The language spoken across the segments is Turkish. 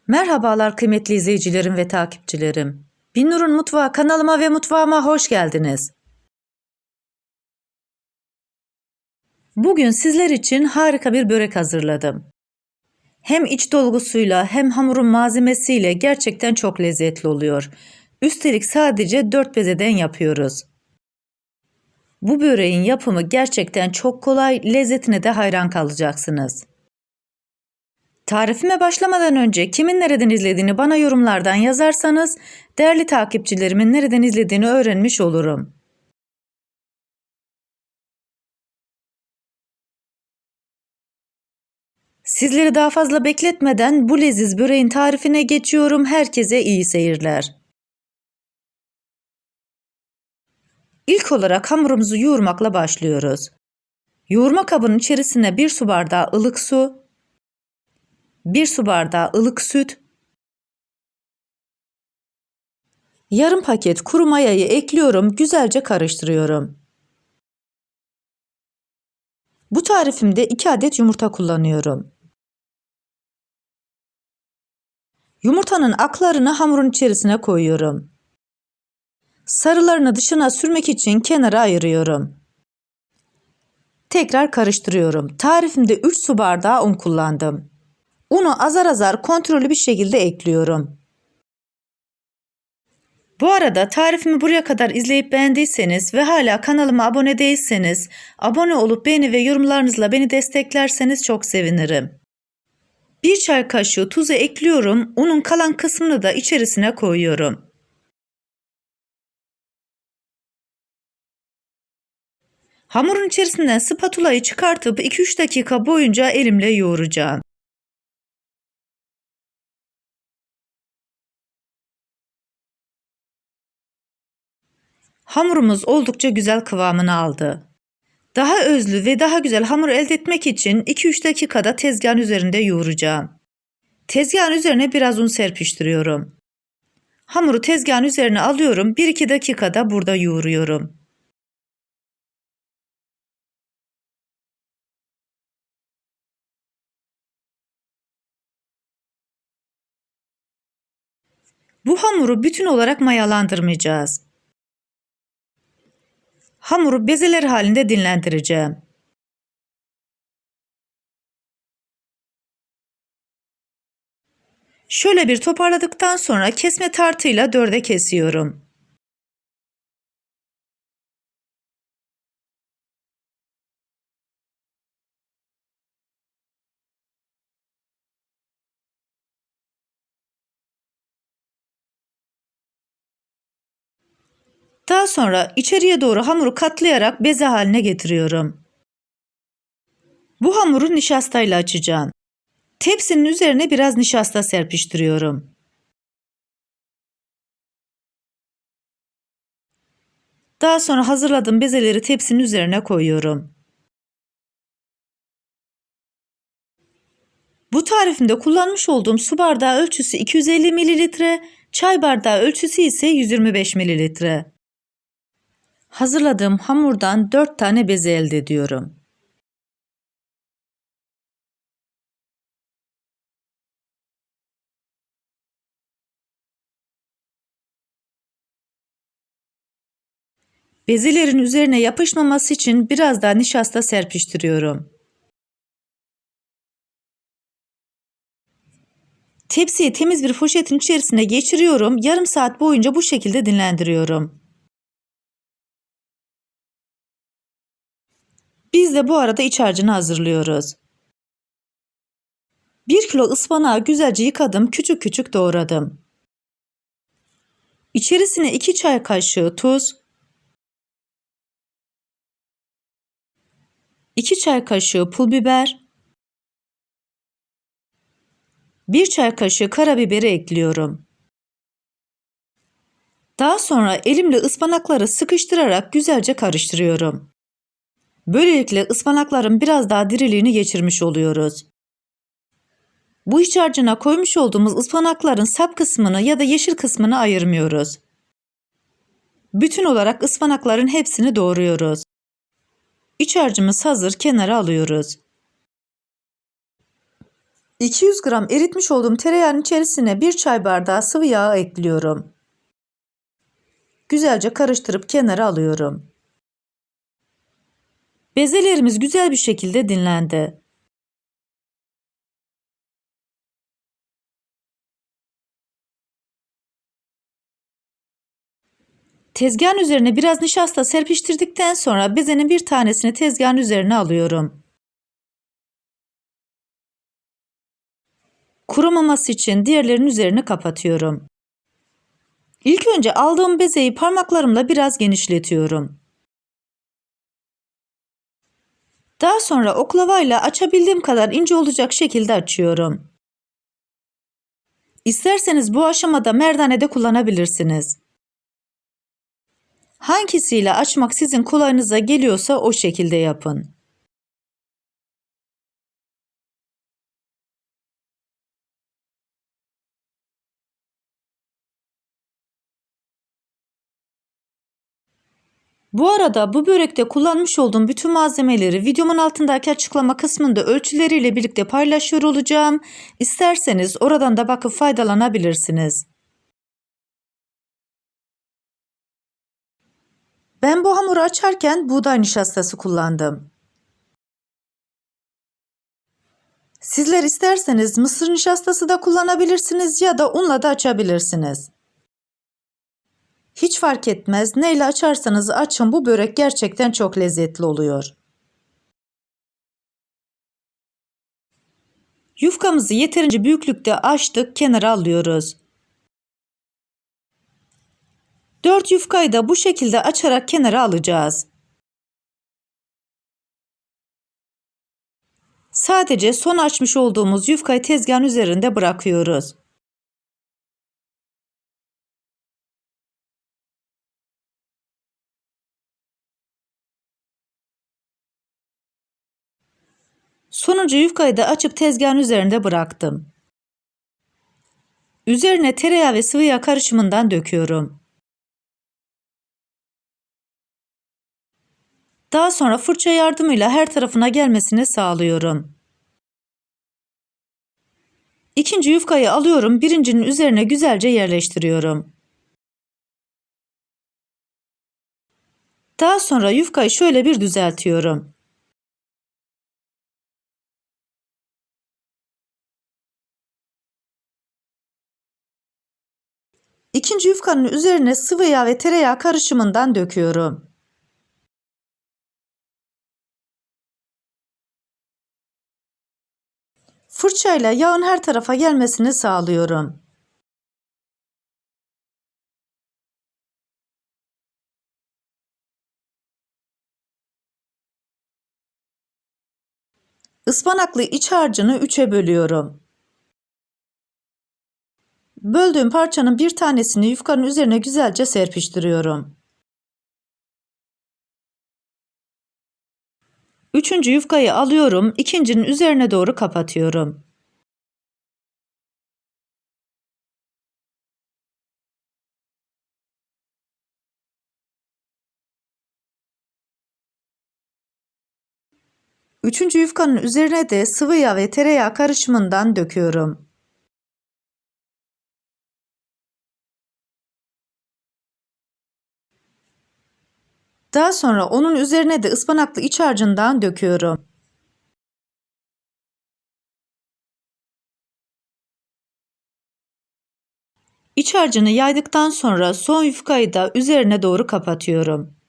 Merhabalar kıymetli izleyicilerim ve takipçilerim. Binnur'un Mutfağı kanalıma ve mutfağıma hoş geldiniz. Bugün sizler için harika bir börek hazırladım. Hem iç dolgusuyla hem hamurun malzemesiyle gerçekten çok lezzetli oluyor. Üstelik sadece 4 bezeden yapıyoruz. Bu böreğin yapımı gerçekten çok kolay, lezzetine de hayran kalacaksınız. Tarifime başlamadan önce kimin nereden izlediğini bana yorumlardan yazarsanız değerli takipçilerimin nereden izlediğini öğrenmiş olurum. Sizleri daha fazla bekletmeden bu leziz böreğin tarifine geçiyorum. Herkese iyi seyirler. İlk olarak hamurumuzu yoğurmakla başlıyoruz. Yoğurma kabının içerisine 1 su bardağı ılık su, 1 su bardağı ılık süt, yarım paket kuru mayayı ekliyorum, güzelce karıştırıyorum. Bu tarifimde 2 adet yumurta kullanıyorum. Yumurtanın aklarını hamurun içerisine koyuyorum. Sarılarını dışına sürmek için kenara ayırıyorum. Tekrar karıştırıyorum. Tarifimde 3 su bardağı un kullandım. Unu azar azar kontrollü bir şekilde ekliyorum. Bu arada tarifimi buraya kadar izleyip beğendiyseniz ve hala kanalıma abone değilseniz abone olup beğeni ve yorumlarınızla beni desteklerseniz çok sevinirim. 1 çay kaşığı tuzu ekliyorum. Unun kalan kısmını da içerisine koyuyorum. Hamurun içerisinden spatulayı çıkartıp 2-3 dakika boyunca elimle yoğuracağım. Hamurumuz oldukça güzel kıvamını aldı. Daha özlü ve daha güzel hamur elde etmek için 2-3 dakikada tezgahın üzerinde yoğuracağım. Tezgahın üzerine biraz un serpiştiriyorum. Hamuru tezgahın üzerine alıyorum, 1-2 dakikada burada yoğuruyorum. Bu hamuru bütün olarak mayalandırmayacağız. Hamuru bezeler halinde dinlendireceğim. Şöyle bir toparladıktan sonra kesme tartıyla 4'e kesiyorum. Daha sonra içeriye doğru hamuru katlayarak beze haline getiriyorum. Bu hamuru nişastayla açacağım. Tepsinin üzerine biraz nişasta serpiştiriyorum. Daha sonra hazırladığım bezeleri tepsinin üzerine koyuyorum. Bu tarifimde kullanmış olduğum su bardağı ölçüsü 250 ml, çay bardağı ölçüsü ise 125 ml. Hazırladığım hamurdan 4 tane beze elde ediyorum. Bezelerin üzerine yapışmaması için biraz daha nişasta serpiştiriyorum. Tepsiyi temiz bir poşetin içerisine geçiriyorum. Yarım saat boyunca bu şekilde dinlendiriyorum. Biz de bu arada iç harcını hazırlıyoruz. 1 kilo ıspanağı güzelce yıkadım, küçük küçük doğradım. İçerisine 2 çay kaşığı tuz, 2 çay kaşığı pul biber, 1 çay kaşığı karabiberi ekliyorum. Daha sonra elimle ıspanakları sıkıştırarak güzelce karıştırıyorum. Böylelikle ıspanakların biraz daha diriliğini geçirmiş oluyoruz. Bu iç harcına koymuş olduğumuz ıspanakların sap kısmını ya da yeşil kısmını ayırmıyoruz. Bütün olarak ıspanakların hepsini doğruyoruz. İç harcımız hazır, kenara alıyoruz. 200 gram eritmiş olduğum tereyağının içerisine 1 çay bardağı sıvı yağ ekliyorum. Güzelce karıştırıp kenara alıyorum. Bezelerimiz güzel bir şekilde dinlendi. Tezgahın üzerine biraz nişasta serpiştirdikten sonra bezenin bir tanesini tezgahın üzerine alıyorum. Kurumaması için diğerlerinin üzerini kapatıyorum. İlk önce aldığım bezeyi parmaklarımla biraz genişletiyorum. Daha sonra oklavayla açabildiğim kadar ince olacak şekilde açıyorum. İsterseniz bu aşamada merdane de kullanabilirsiniz. Hangisiyle açmak sizin kolayınıza geliyorsa o şekilde yapın. Bu arada bu börekte kullanmış olduğum bütün malzemeleri videomun altındaki açıklama kısmında ölçüleriyle birlikte paylaşıyor olacağım. İsterseniz oradan da bakıp faydalanabilirsiniz. Ben bu hamuru açarken buğday nişastası kullandım. Sizler isterseniz mısır nişastası da kullanabilirsiniz ya da unla da açabilirsiniz. Hiç fark etmez, neyle açarsanız açın, bu börek gerçekten çok lezzetli oluyor. Yufkamızı yeterince büyüklükte açtık, kenara alıyoruz. 4 yufkayı da bu şekilde açarak kenara alacağız. Sadece son açmış olduğumuz yufkayı tezgahın üzerinde bırakıyoruz. Sonuncu yufkayı da açıp tezgahın üzerinde bıraktım. Üzerine tereyağı ve sıvı yağ karışımından döküyorum. Daha sonra fırça yardımıyla her tarafına gelmesini sağlıyorum. İkinci yufkayı alıyorum, birincinin üzerine güzelce yerleştiriyorum. Daha sonra yufkayı şöyle bir düzeltiyorum. İkinci yufkanın üzerine sıvı yağ ve tereyağı karışımından döküyorum. Fırçayla yağın her tarafa gelmesini sağlıyorum. Ispanaklı iç harcını 3'e bölüyorum. Böldüğüm parçanın bir tanesini yufkanın üzerine güzelce serpiştiriyorum. Üçüncü yufkayı alıyorum, ikincinin üzerine doğru kapatıyorum. Üçüncü yufkanın üzerine de sıvı yağ ve tereyağı karışımından döküyorum. Daha sonra onun üzerine de ıspanaklı iç harcından döküyorum. İç harcını yaydıktan sonra son yufkayı da üzerine doğru kapatıyorum.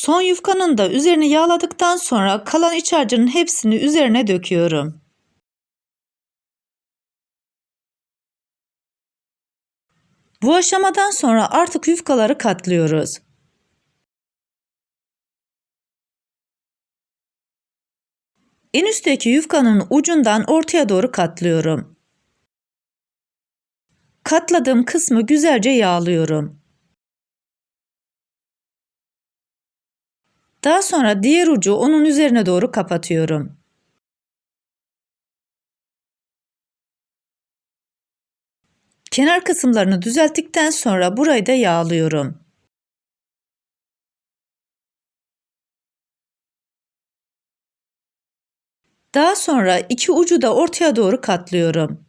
Son yufkanın da üzerini yağladıktan sonra kalan iç harcının hepsini üzerine döküyorum. Bu aşamadan sonra artık yufkaları katlıyoruz. En üstteki yufkanın ucundan ortaya doğru katlıyorum. Katladığım kısmı güzelce yağlıyorum. Daha sonra diğer ucu onun üzerine doğru kapatıyorum. Kenar kısımlarını düzelttikten sonra burayı da yağlıyorum. Daha sonra iki ucu da ortaya doğru katlıyorum.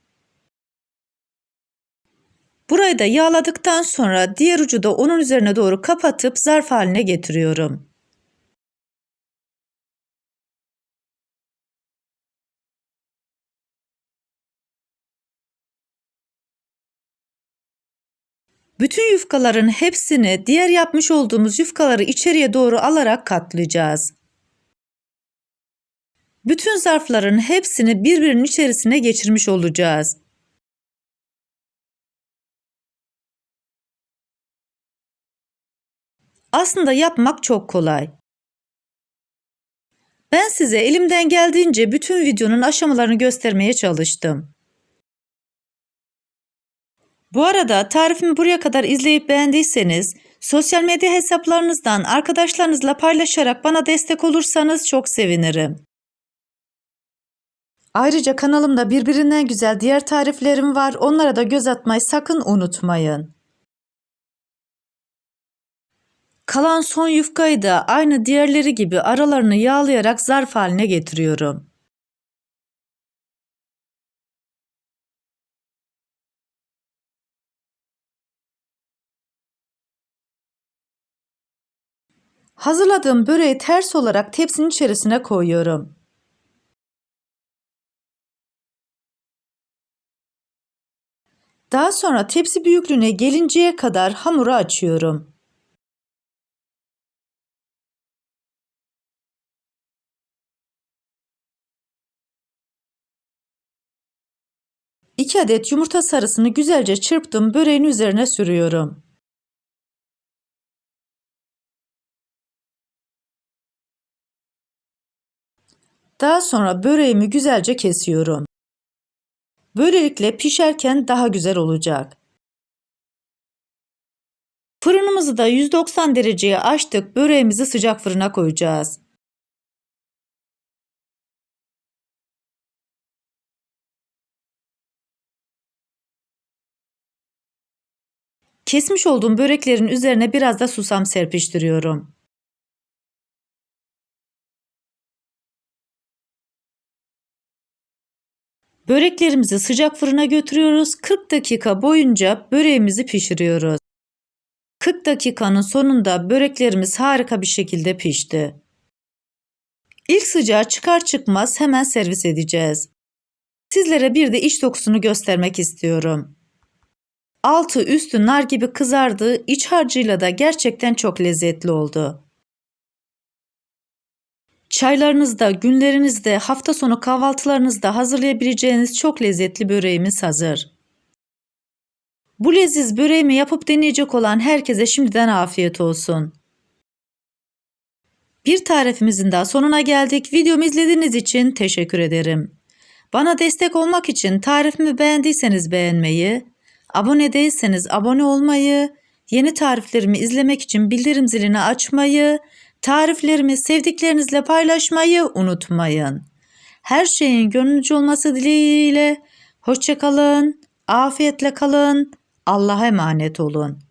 Burayı da yağladıktan sonra diğer ucu da onun üzerine doğru kapatıp zarf haline getiriyorum. Bütün yufkaların hepsini diğer yapmış olduğumuz yufkaları içeriye doğru alarak katlayacağız. Bütün zarfların hepsini birbirinin içerisine geçirmiş olacağız. Aslında yapmak çok kolay. Ben size elimden geldiğince bütün videonun aşamalarını göstermeye çalıştım. Bu arada tarifimi buraya kadar izleyip beğendiyseniz, sosyal medya hesaplarınızdan arkadaşlarınızla paylaşarak bana destek olursanız çok sevinirim. Ayrıca kanalımda birbirinden güzel diğer tariflerim var. Onlara da göz atmayı sakın unutmayın. Kalan son yufkayı da aynı diğerleri gibi aralarını yağlayarak zarf haline getiriyorum. Hazırladığım böreği ters olarak tepsinin içerisine koyuyorum. Daha sonra tepsi büyüklüğüne gelinceye kadar hamuru açıyorum. İki adet yumurta sarısını güzelce çırptım, böreğin üzerine sürüyorum. Daha sonra böreğimi güzelce kesiyorum. Böylelikle pişerken daha güzel olacak. Fırınımızı da 190 dereceye açtık. Böreğimizi sıcak fırına koyacağız. Kesmiş olduğum böreklerin üzerine biraz da susam serpiştiriyorum. Böreklerimizi sıcak fırına götürüyoruz. 40 dakika boyunca böreğimizi pişiriyoruz. 40 dakikanın sonunda böreklerimiz harika bir şekilde pişti. İlk sıcağı çıkar çıkmaz hemen servis edeceğiz. Sizlere bir de iç dokusunu göstermek istiyorum. Altı üstü nar gibi kızardı, iç harcıyla da gerçekten çok lezzetli oldu. Çaylarınızda, günlerinizde, hafta sonu kahvaltılarınızda hazırlayabileceğiniz çok lezzetli böreğimiz hazır. Bu leziz böreğimi yapıp deneyecek olan herkese şimdiden afiyet olsun. Bir tarifimizin daha sonuna geldik. Videomu izlediğiniz için teşekkür ederim. Bana destek olmak için tarifimi beğendiyseniz beğenmeyi, abone değilseniz abone olmayı, yeni tariflerimi izlemek için bildirim zilini açmayı, tariflerimi sevdiklerinizle paylaşmayı unutmayın. Her şeyin gönlünüzce olması dileğiyle hoşça kalın, afiyetle kalın, Allah'a emanet olun.